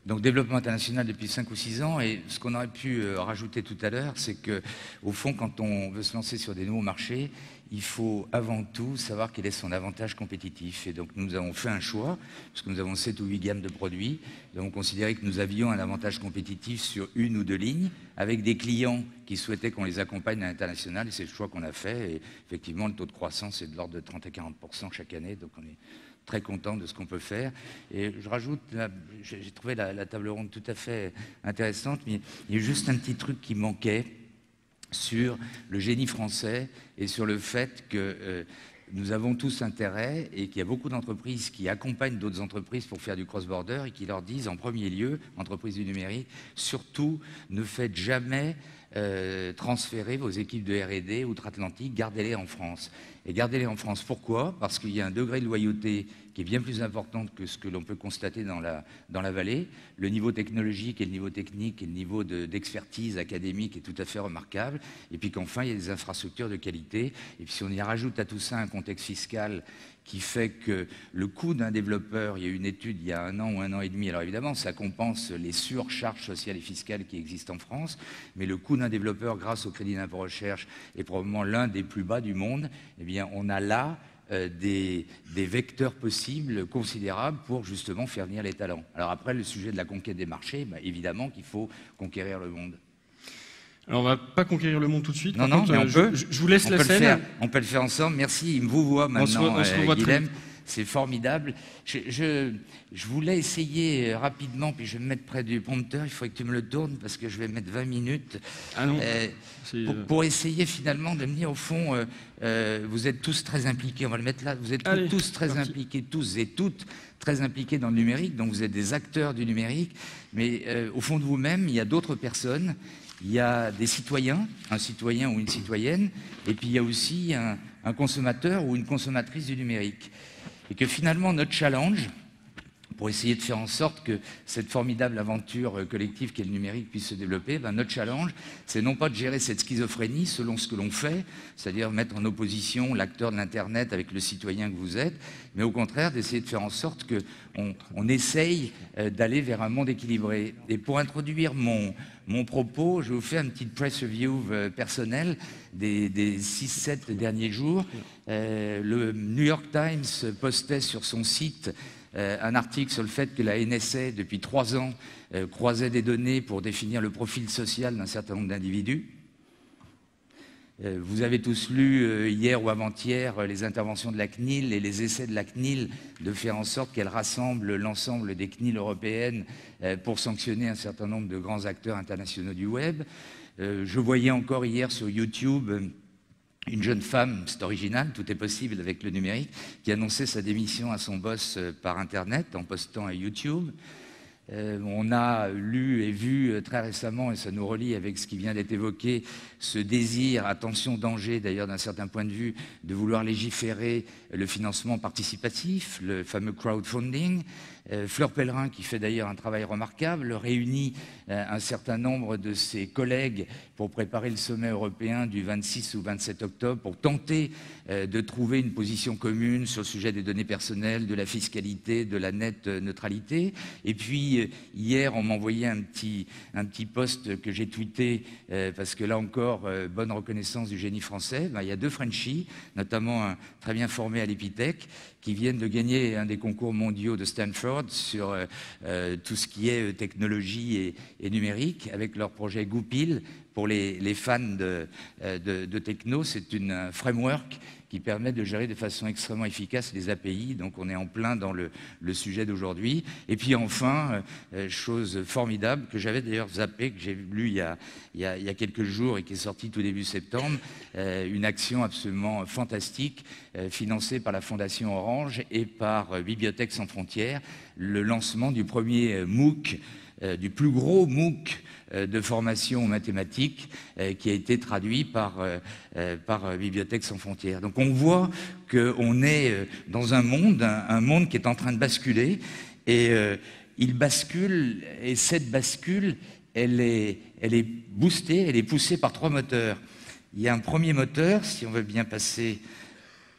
Donc développement international depuis 5 ou 6 ans, et ce qu'on aurait pu rajouter tout à l'heure, c'est que au fond, quand on veut se lancer sur des nouveaux marchés, il faut avant tout savoir quel est son avantage compétitif. Et donc nous avons fait un choix, parce que nous avons 7 ou 8 gammes de produits, nous avons considéré que nous avions un avantage compétitif sur 1 ou 2 lignes, avec des clients qui souhaitaient qu'on les accompagne à l'international, et c'est le choix qu'on a fait. Et effectivement, le taux de croissance est de l'ordre de 30 à 40% chaque année, donc on est très content de ce qu'on peut faire. Et je rajoute, j'ai trouvé la table ronde tout à fait intéressante, mais il y a juste un petit truc qui manquait sur le génie français et sur le fait que nous avons tous intérêt et qu'il y a beaucoup d'entreprises qui accompagnent d'autres entreprises pour faire du cross-border et qui leur disent en premier lieu, entreprises du numérique, surtout ne faites jamais transférer vos équipes de R&D outre-Atlantique, gardez-les en France. Et gardez-les en France, pourquoi? Parce qu'il y a un degré de loyauté qui est bien plus important que ce que l'on peut constater dans la vallée. Le niveau technologique et le niveau technique et le niveau d'expertise académique est tout à fait remarquable. Et puis qu'enfin, il y a des infrastructures de qualité. Et puis si on y rajoute à tout ça un contexte fiscal qui fait que le coût d'un développeur, il y a eu une étude il y a 1 an ou 1 an et demi, alors évidemment ça compense les surcharges sociales et fiscales qui existent en France, mais le coût d'un développeur grâce au crédit d'impôt recherche est probablement l'un des plus bas du monde. Eh bien on a là des vecteurs possibles considérables pour justement faire venir les talents. Alors après le sujet de la conquête des marchés, évidemment qu'il faut conquérir le monde. Alors on va pas conquérir le monde tout de suite. Non, Par contre, mais on peut. Je vous laisse la scène. On peut le faire ensemble. Merci, il me vous voit maintenant, Guilhem. C'est formidable. Je voulais essayer rapidement, puis je vais me mettre près du prompteur. Il faudrait que tu me le tournes parce que je vais mettre 20 minutes. Ah non. Pour essayer finalement de me dire, au fond, vous êtes tous très impliqués. On va le mettre là. Vous êtes tous très impliqués, tous et toutes très impliqués dans le numérique. Donc vous êtes des acteurs du numérique. Mais au fond de vous-même, il y a d'autres personnes. Il y a des citoyens, un citoyen ou une citoyenne, et puis il y a aussi un consommateur ou une consommatrice du numérique. Et que finalement, notre challenge, pour essayer de faire en sorte que cette formidable aventure collective qu'est le numérique puisse se développer, notre challenge, c'est non pas de gérer cette schizophrénie selon ce que l'on fait, c'est-à-dire mettre en opposition l'acteur de l'Internet avec le citoyen que vous êtes, mais au contraire d'essayer de faire en sorte qu'on essaye d'aller vers un monde équilibré. Et pour introduire mon propos, je vais vous faire une petite press review personnelle des 6-7 derniers jours. Le New York Times postait sur son site un article sur le fait que la NSA, depuis 3 ans, croisait des données pour définir le profil social d'un certain nombre d'individus. Vous avez tous lu hier ou avant-hier les interventions de la CNIL et les essais de la CNIL de faire en sorte qu'elle rassemble l'ensemble des CNIL européennes pour sanctionner un certain nombre de grands acteurs internationaux du web. Je voyais encore hier sur YouTube une jeune femme, c'est original, tout est possible avec le numérique, qui annonçait sa démission à son boss par Internet en postant à YouTube. On a lu et vu très récemment, et ça nous relie avec ce qui vient d'être évoqué, ce désir, attention, danger d'ailleurs d'un certain point de vue, de vouloir légiférer le financement participatif, le fameux crowdfunding. Fleur Pellerin, qui fait d'ailleurs un travail remarquable, réunit un certain nombre de ses collègues pour préparer le sommet européen du 26 ou 27 octobre, pour tenter de trouver une position commune sur le sujet des données personnelles, de la fiscalité, de la net neutralité. Et puis, hier, on m'a envoyé un petit post que j'ai tweeté, parce que là encore, bonne reconnaissance du génie français. Il y a 2 Frenchies, notamment un très bien formé à l'Epitech, qui viennent de gagner un des concours mondiaux de Stanford sur tout ce qui est technologie et numérique, avec leur projet Goupil. Pour les fans de techno, c'est un framework qui permet de gérer de façon extrêmement efficace les API. Donc on est en plein dans le sujet d'aujourd'hui. Et puis enfin, chose formidable que j'avais d'ailleurs zappé, que j'ai lu il y a quelques jours et qui est sortie tout début septembre, une action absolument fantastique financée par la Fondation Orange et par Bibliothèques sans frontières, le lancement du premier MOOC, du plus gros MOOC de formation aux mathématiques qui a été traduit par Bibliothèques sans frontières. Donc on voit qu'on est dans un monde qui est en train de basculer, et il bascule, et cette bascule, elle est boostée, elle est poussée par 3 moteurs. Il y a un premier moteur, si on veut bien passer.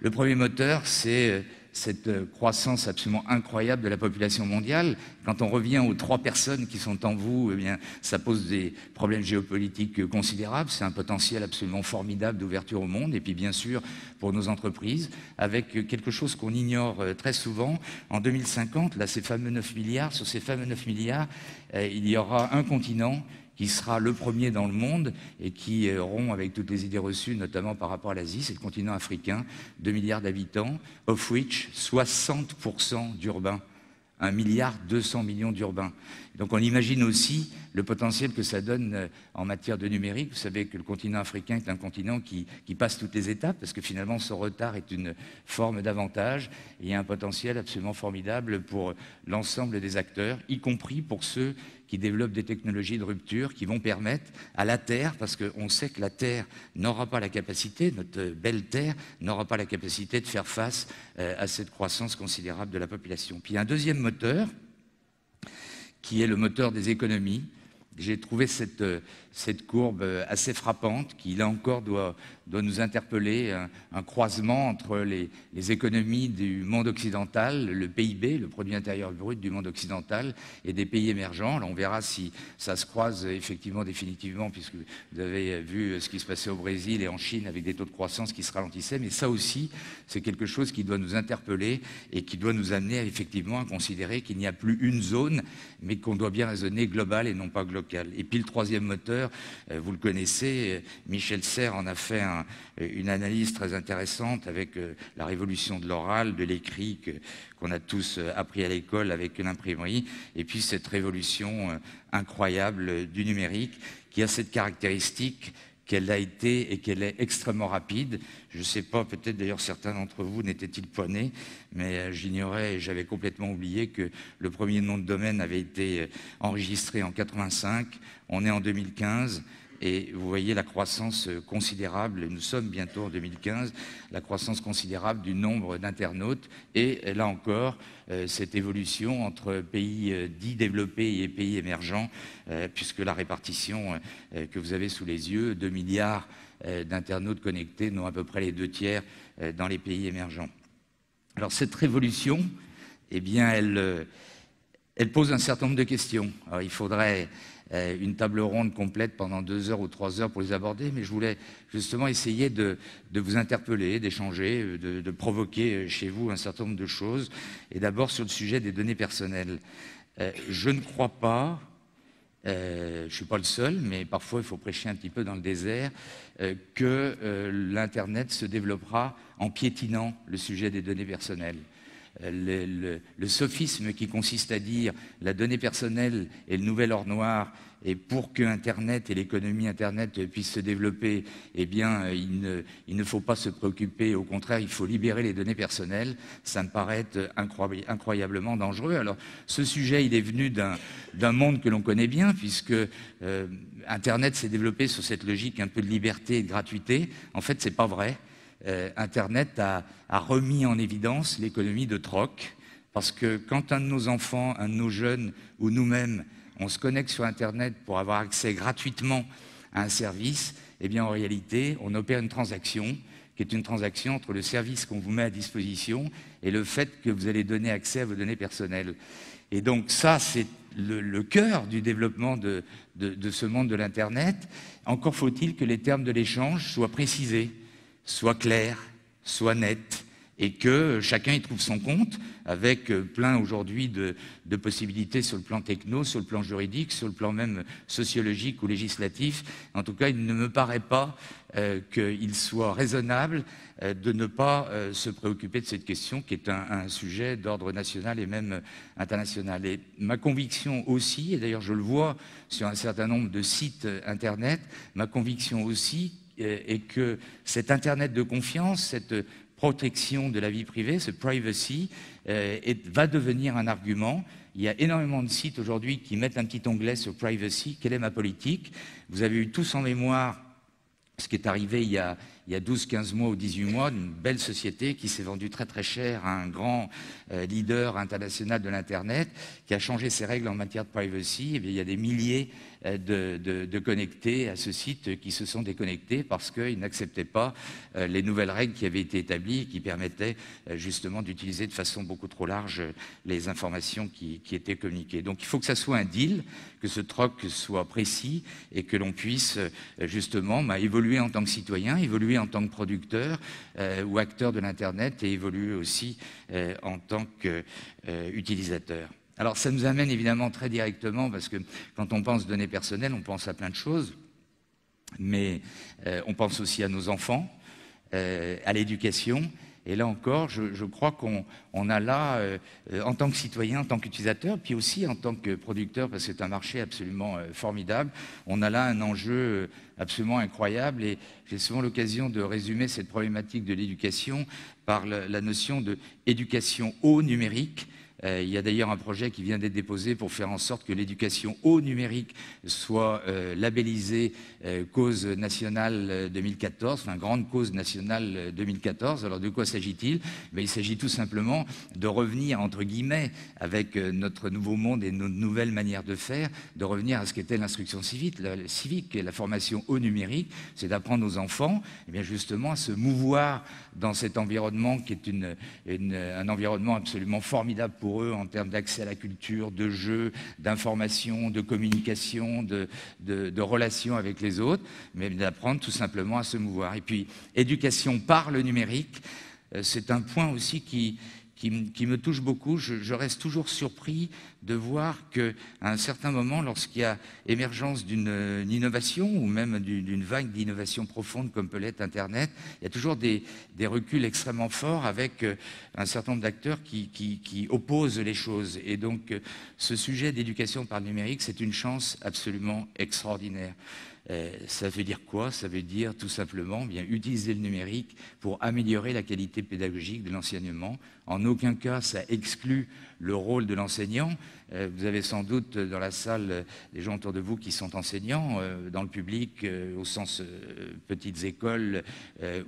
Le premier moteur, c'est cette croissance absolument incroyable de la population mondiale. Quand on revient aux 3 personnes qui sont en vous, eh bien, ça pose des problèmes géopolitiques considérables. C'est un potentiel absolument formidable d'ouverture au monde. Et puis, bien sûr, pour nos entreprises, avec quelque chose qu'on ignore très souvent. En 2050, là, ces fameux 9 milliards, sur ces fameux 9 milliards, il y aura un continent qui sera le premier dans le monde et qui rompt avec toutes les idées reçues, notamment par rapport à l'Asie, c'est le continent africain, 2 milliards d'habitants, of which 60% d'urbains, 1,2 milliard d'urbains. Donc on imagine aussi le potentiel que ça donne en matière de numérique. Vous savez que le continent africain est un continent qui passe toutes les étapes, parce que finalement son retard est une forme d'avantage, et il y a un potentiel absolument formidable pour l'ensemble des acteurs, y compris pour ceux qui développent des technologies de rupture qui vont permettre à la Terre, parce qu'on sait que la Terre n'aura pas la capacité, notre belle Terre n'aura pas la capacité de faire face à cette croissance considérable de la population. Puis il y a un deuxième moteur, qui est le moteur des économies. J'ai trouvé cette courbe assez frappante qui, là encore, doit nous interpeller, un croisement entre les économies du monde occidental, le PIB, le produit intérieur brut du monde occidental, et des pays émergents. Là, on verra si ça se croise effectivement définitivement, puisque vous avez vu ce qui se passait au Brésil et en Chine avec des taux de croissance qui se ralentissaient. Mais ça aussi, c'est quelque chose qui doit nous interpeller et qui doit nous amener effectivement à considérer qu'il n'y a plus une zone, mais qu'on doit bien raisonner global et non pas local. Et puis le troisième moteur, vous le connaissez, Michel Serres en a fait une analyse très intéressante avec la révolution de l'oral, de l'écrit qu'on a tous appris à l'école avec l'imprimerie, et puis cette révolution incroyable du numérique qui a cette caractéristique qu'elle a été et qu'elle est extrêmement rapide. Je ne sais pas, peut-être d'ailleurs certains d'entre vous n'étaient-ils pas nés, mais j'ignorais et j'avais complètement oublié que le premier nom de domaine avait été enregistré en 85, on est en 2015, et vous voyez la croissance considérable, nous sommes bientôt en 2015, la croissance considérable du nombre d'internautes, et là encore, cette évolution entre pays dits développés et pays émergents, puisque la répartition que vous avez sous les yeux, 2 milliards d'internautes connectés, dont à peu près les 2/3 dans les pays émergents. Alors cette révolution, eh bien, elle pose un certain nombre de questions. Alors, il faudrait une table ronde complète pendant 2 heures ou 3 heures pour les aborder, mais je voulais justement essayer de vous interpeller, d'échanger, de provoquer chez vous un certain nombre de choses. Et d'abord sur le sujet des données personnelles. Je ne crois pas, je ne suis pas le seul, mais parfois il faut prêcher un petit peu dans le désert, que l'Internet se développera en piétinant le sujet des données personnelles. Le sophisme qui consiste à dire la donnée personnelle est le nouvel or noir, et pour que Internet et l'économie Internet puissent se développer, eh bien, il ne faut pas se préoccuper, au contraire, il faut libérer les données personnelles. Ça me paraît être incroyablement dangereux. Alors, ce sujet, il est venu d'un monde que l'on connaît bien, puisque Internet s'est développé sur cette logique un peu de liberté et de gratuité. En fait, c'est pas vrai. Internet a remis en évidence l'économie de troc, parce que quand un de nos enfants, un de nos jeunes ou nous-mêmes, on se connecte sur Internet pour avoir accès gratuitement à un service, eh bien en réalité, on opère une transaction qui est une transaction entre le service qu'on vous met à disposition et le fait que vous allez donner accès à vos données personnelles. Et donc ça, c'est le cœur du développement de ce monde de l'Internet. Encore faut-il que les termes de l'échange soient précisés, soit clair, soit net, et que chacun y trouve son compte, avec plein aujourd'hui de possibilités sur le plan techno, sur le plan juridique, sur le plan même sociologique ou législatif. En tout cas, il ne me paraît pas qu'il soit raisonnable de ne pas se préoccuper de cette question, qui est un sujet d'ordre national et même international. Et ma conviction aussi, et d'ailleurs je le vois sur un certain nombre de sites Internet, ma conviction aussi et que cet Internet de confiance, cette protection de la vie privée, ce privacy, va devenir un argument. Il y a énormément de sites aujourd'hui qui mettent un petit onglet sur privacy. Quelle est ma politique? Vous avez eu tous en mémoire ce qui est arrivé il y il y a 12-15 mois ou 18 mois, une belle société qui s'est vendue très très cher à un grand leader international de l'Internet, qui a changé ses règles en matière de privacy. Eh bien, il y a des milliers de connectés à ce site qui se sont déconnectés parce qu'ils n'acceptaient pas les nouvelles règles qui avaient été établies et qui permettaient justement d'utiliser de façon beaucoup trop large les informations qui étaient communiquées. Donc il faut que ça soit un deal, que ce troc soit précis et que l'on puisse justement évoluer en tant que citoyen, évoluer en tant que producteur ou acteur de l'Internet et évoluer aussi en tant qu'utilisateur. Alors ça nous amène évidemment très directement, parce que quand on pense données personnelles, on pense à plein de choses, mais on pense aussi à nos enfants, à l'éducation. Et là encore, je crois qu'on a là, en tant que citoyen, en tant qu'utilisateur, puis aussi en tant que producteur, parce que c'est un marché absolument formidable, on a là un enjeu absolument incroyable. Et j'ai souvent l'occasion de résumer cette problématique de l'éducation par la notion d'éducation au numérique. Il y a d'ailleurs un projet qui vient d'être déposé pour faire en sorte que l'éducation au numérique soit labellisée cause nationale 2014, enfin grande cause nationale 2014. Alors de quoi s'agit-il? Il s'agit tout simplement de revenir, entre guillemets, avec notre nouveau monde et nos nouvelles manières de faire, de revenir à ce qu'était l'instruction civique et la formation au numérique. C'est d'apprendre aux enfants, eh bien justement, à se mouvoir dans cet environnement qui est un environnement absolument formidable pour eux en termes d'accès à la culture, de jeux, d'information, de communication, de relations avec les autres, mais d'apprendre tout simplement à se mouvoir. Et puis, éducation par le numérique, c'est un point aussi qui me touche beaucoup. Je reste toujours surpris de voir qu'à un certain moment, lorsqu'il y a émergence d'une innovation ou même d'une vague d'innovation profonde comme peut l'être Internet, il y a toujours des reculs extrêmement forts avec un certain nombre d'acteurs qui opposent les choses. Et donc, ce sujet d'éducation par le numérique, c'est une chance absolument extraordinaire. Ça veut dire quoi? Ça veut dire tout simplement bien utiliser le numérique pour améliorer la qualité pédagogique de l'enseignement. En aucun cas, ça exclut le rôle de l'enseignant. Vous avez sans doute dans la salle des gens autour de vous qui sont enseignants, dans le public, au sens petites écoles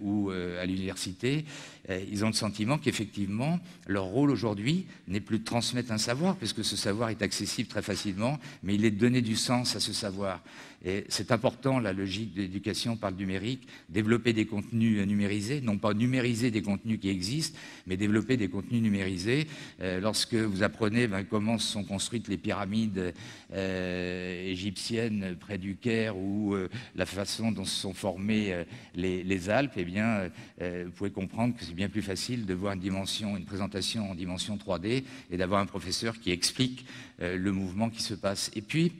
ou à l'université. Ils ont le sentiment qu'effectivement, leur rôle aujourd'hui n'est plus de transmettre un savoir, puisque ce savoir est accessible très facilement, mais il est de donner du sens à ce savoir. Et c'est important, la logique de l'éducation par le numérique, développer des contenus numérisés, non pas numériser des contenus qui existent, mais développer des contenus numérisés. Lorsque vous apprenez comment sont construites les pyramides égyptiennes près du Caire ou la façon dont se sont formées les Alpes, eh bien, vous pouvez comprendre que c'est bien plus facile de voir une présentation en dimension 3D et d'avoir un professeur qui explique le mouvement qui se passe. Et puis,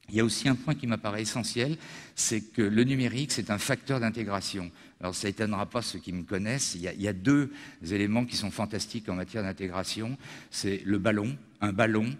il y a aussi un point qui m'apparaît essentiel, c'est que le numérique, c'est un facteur d'intégration. Alors ça n'étonnera pas ceux qui me connaissent, il y a deux éléments qui sont fantastiques en matière d'intégration, c'est le ballon, un ballon,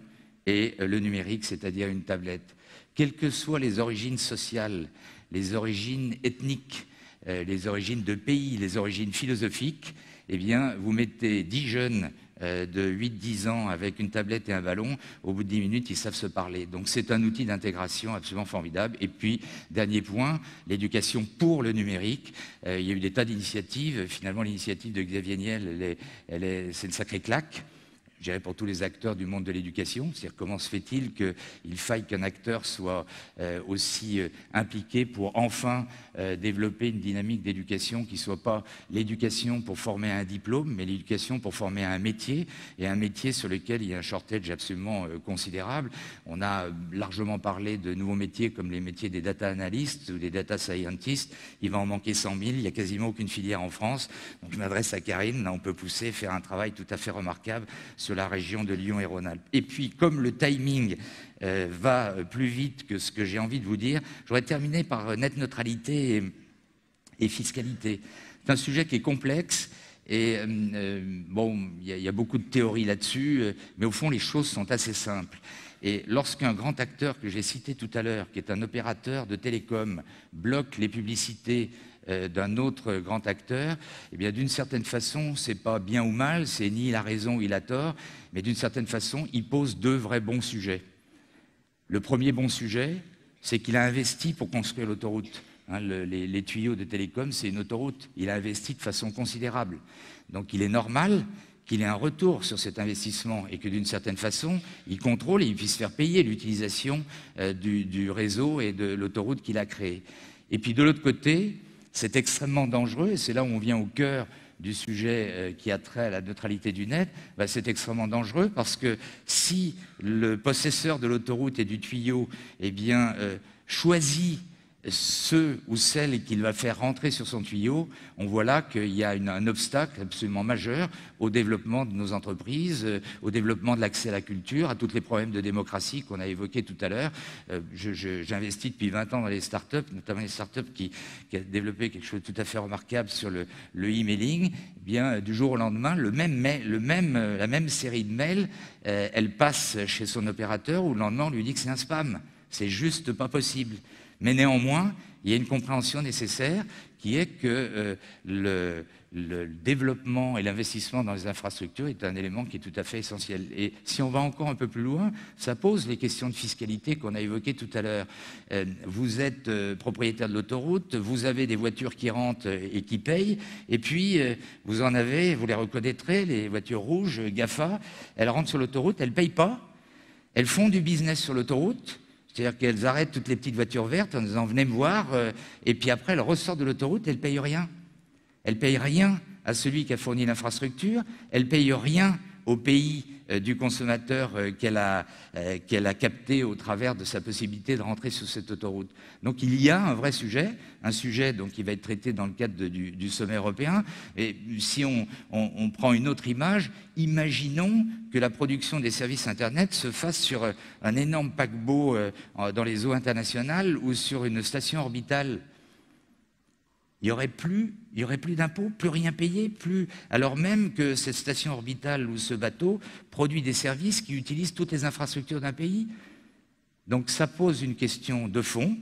et le numérique, c'est-à-dire une tablette. Quelles que soient les origines sociales, les origines ethniques, les origines de pays, les origines philosophiques, eh bien, vous mettez 10 jeunes de 8-10 ans avec une tablette et un ballon, au bout de 10 minutes, ils savent se parler. Donc c'est un outil d'intégration absolument formidable. Et puis, dernier point, l'éducation pour le numérique. Il y a eu des tas d'initiatives. Finalement, l'initiative de Xavier Niel, c'est une sacrée claque. Je dirais pour tous les acteurs du monde de l'éducation. C'est-à-dire comment se fait-il qu'il faille qu'un acteur soit aussi impliqué pour enfin développer une dynamique d'éducation qui ne soit pas l'éducation pour former à un diplôme, mais l'éducation pour former à un métier, et un métier sur lequel il y a un shortage absolument considérable. On a largement parlé de nouveaux métiers comme les métiers des data analysts ou des data scientists. Il va en manquer 100 000, il n'y a quasiment aucune filière en France. Donc je m'adresse à Karine, là on peut pousser, faire un travail tout à fait remarquable sur la région de Lyon et Rhône-Alpes. Et puis, comme le timing va plus vite que ce que j'ai envie de vous dire, j'aurais terminé par net neutralité et fiscalité. C'est un sujet qui est complexe et bon, il y a beaucoup de théories là-dessus, mais au fond, les choses sont assez simples. Et lorsqu'un grand acteur que j'ai cité tout à l'heure, qui est un opérateur de télécom, bloque les publicités d'un autre grand acteur, eh bien d'une certaine façon, c'est pas bien ou mal, c'est ni il a raison ou il a tort, mais d'une certaine façon, il pose deux vrais bons sujets. Le premier bon sujet, c'est qu'il a investi pour construire l'autoroute. Hein, les tuyaux de télécom, c'est une autoroute. Il a investi de façon considérable. Donc il est normal qu'il ait un retour sur cet investissement et que d'une certaine façon, il contrôle et il puisse faire payer l'utilisation du réseau et de l'autoroute qu'il a créée. Et puis de l'autre côté, c'est extrêmement dangereux, et c'est là où on vient au cœur du sujet qui a trait à la neutralité du net, c'est extrêmement dangereux parce que si le possesseur de l'autoroute et du tuyau choisit ceux ou celles qu'il va faire rentrer sur son tuyau, on voit là qu'il y a un obstacle absolument majeur au développement de nos entreprises, au développement de l'accès à la culture, à tous les problèmes de démocratie qu'on a évoqués tout à l'heure. J'investis depuis 20 ans dans les startups, notamment les startups qui ont développé quelque chose de tout à fait remarquable sur le e-mailing. Eh bien, du jour au lendemain, la même série de mails, elle passe chez son opérateur où le lendemain on lui dit que c'est un spam. C'est juste pas possible. Mais néanmoins, il y a une compréhension nécessaire qui est que le développement et l'investissement dans les infrastructures est un élément qui est tout à fait essentiel. Et si on va encore un peu plus loin, ça pose les questions de fiscalité qu'on a évoquées tout à l'heure. Vous êtes propriétaire de l'autoroute, vous avez des voitures qui rentrent et qui payent, et puis vous en avez, vous les reconnaîtrez, les voitures rouges, GAFA, elles rentrent sur l'autoroute, elles ne payent pas, elles font du business sur l'autoroute. C'est-à-dire qu'elles arrêtent toutes les petites voitures vertes en disant « venez me voir », et puis après elles ressortent de l'autoroute et elles ne payent rien. Elles ne payent rien à celui qui a fourni l'infrastructure, elles ne payent rien au pays du consommateur qu'elle a capté au travers de sa possibilité de rentrer sur cette autoroute. Donc il y a un vrai sujet, donc, qui va être traité dans le cadre du sommet européen. Et si on prend une autre image, imaginons que la production des services Internet se fasse sur un énorme paquebot dans les eaux internationales ou sur une station orbitale. Il n'y aurait plus d'impôts, plus rien payé, alors même que cette station orbitale ou ce bateau produit des services qui utilisent toutes les infrastructures d'un pays. Donc ça pose une question de fond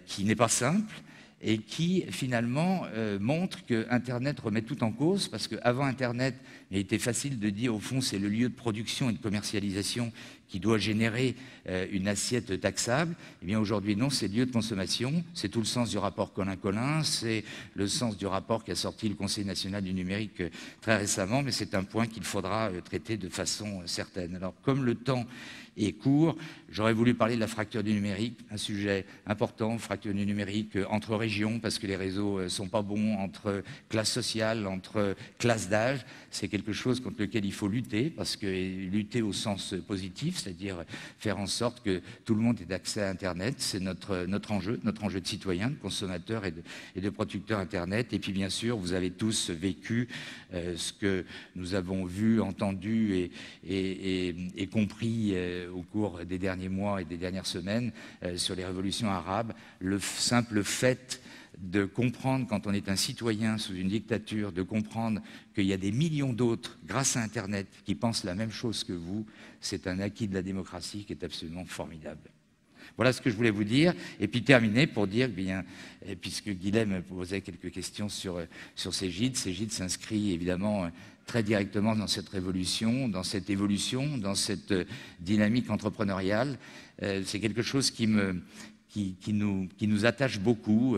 qui n'est pas simple et qui finalement montre que Internet remet tout en cause, parce qu'avant Internet, il était facile de dire au fond c'est le lieu de production et de commercialisation qui doit générer une assiette taxable. Eh bien aujourd'hui non, c'est le lieu de consommation, c'est tout le sens du rapport Collin-Collin, c'est le sens du rapport qu'a sorti le Conseil national du numérique très récemment, mais c'est un point qu'il faudra traiter de façon certaine. Alors comme le temps est court, j'aurais voulu parler de la fracture du numérique, un sujet important, fracture du numérique entre régions, parce que les réseaux ne sont pas bons, entre classes sociales, entre classes d'âge. C'est quelque chose contre lequel il faut lutter, parce que lutter au sens positif, c'est-à-dire faire en sorte que tout le monde ait accès à Internet, c'est notre enjeu de citoyen, de consommateur et de producteur Internet. Et puis bien sûr, vous avez tous vécu ce que nous avons vu, entendu et compris au cours des derniers mois et des dernières semaines sur les révolutions arabes. Le simple fait de comprendre, quand on est un citoyen sous une dictature, de comprendre qu'il y a des millions d'autres, grâce à Internet, qui pensent la même chose que vous, c'est un acquis de la démocratie qui est absolument formidable. Voilà ce que je voulais vous dire. Et puis terminer pour dire, bien, puisque Guilhem posait quelques questions sur Cégide s'inscrit évidemment très directement dans cette révolution, dans cette évolution, dans cette dynamique entrepreneuriale. C'est quelque chose qui nous attache beaucoup.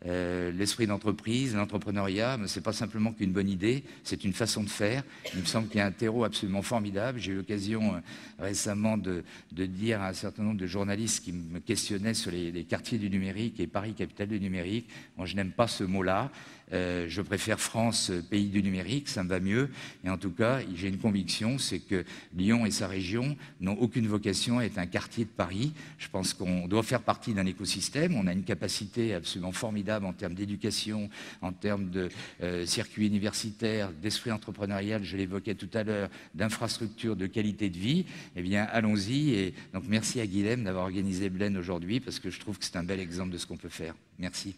L'esprit d'entreprise, l'entrepreneuriat, ce n'est pas simplement qu'une bonne idée, c'est une façon de faire. Il me semble qu'il y a un terreau absolument formidable. J'ai eu l'occasion récemment de dire à un certain nombre de journalistes qui me questionnaient sur les quartiers du numérique et Paris, capitale du numérique. Moi, je n'aime pas ce mot-là. Je préfère France, pays du numérique, ça me va mieux. Et en tout cas, j'ai une conviction, c'est que Lyon et sa région n'ont aucune vocation à être un quartier de Paris. Je pense qu'on doit faire partie d'un écosystème. On a une capacité absolument formidable en termes d'éducation, en termes de circuit universitaire, d'esprit entrepreneurial, je l'évoquais tout à l'heure, d'infrastructures, de qualité de vie. Eh bien, allons-y. Et donc, merci à Guilhem d'avoir organisé Blen aujourd'hui, parce que je trouve que c'est un bel exemple de ce qu'on peut faire. Merci.